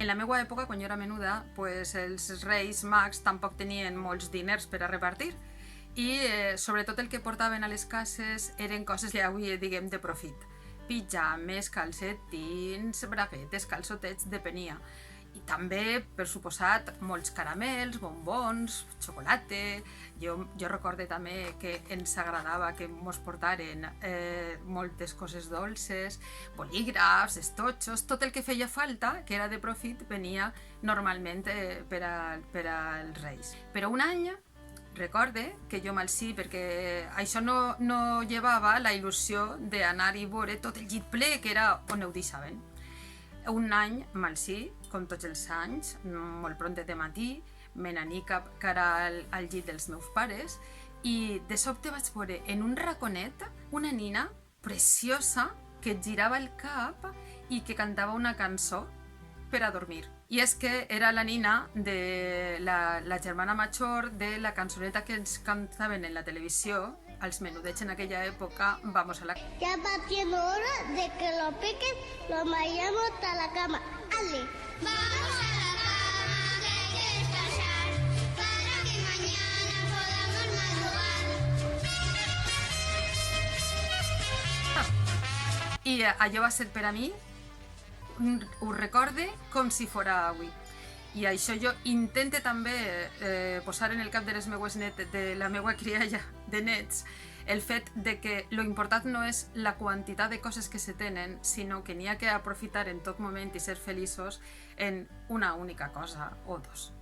En la meva època, quan jo era menuda, pues, els reis mags tampoc tenien molts diners per a repartir i sobretot el que portaven a les cases eren coses ja avui diguem de profit. Pijames, calcetins, braguetes, calçotets, depenia. I també, per suposat, molts caramels, bombons, xocolata. Jo recorde també que ens agradava que mos portaren moltes coses dolces, bolígrafs, estotxos, tot el que feia falta, que era de profit, venia normalment per als reis. Però un any recorde que jo mal sí, perquè això no llevava la il·lusió d'anar i veure tot el llit ple, que era on ho deixaven. Un any mal sí, com tots els anys, molt pronte de matí, me n'aní cara al llit dels meus pares i de sobte vaig veure en un raconet una nina preciosa que et girava el cap i que cantava una cançó per a dormir. I és que era la nina de la germana major de la cançoneta que ens cantaven en la televisió als menudets en aquella època, Vamos a la... Ya va siendo hora de que lo piquen, lo mayamos hasta la cama. ¡Ale! Vamos a la cama, que hay que descansar, para que mañana podamos madrugar. I allò va ser per a mi, ho recorde com si fora avui. I això jo intente també posar en el cap de les meues netes, de la meua crialla de nets, el fet de que lo important no és la quantitat de coses que se tenen, sinó que n'hi ha que aprofitar en tot moment i ser feliços en una única cosa o dos.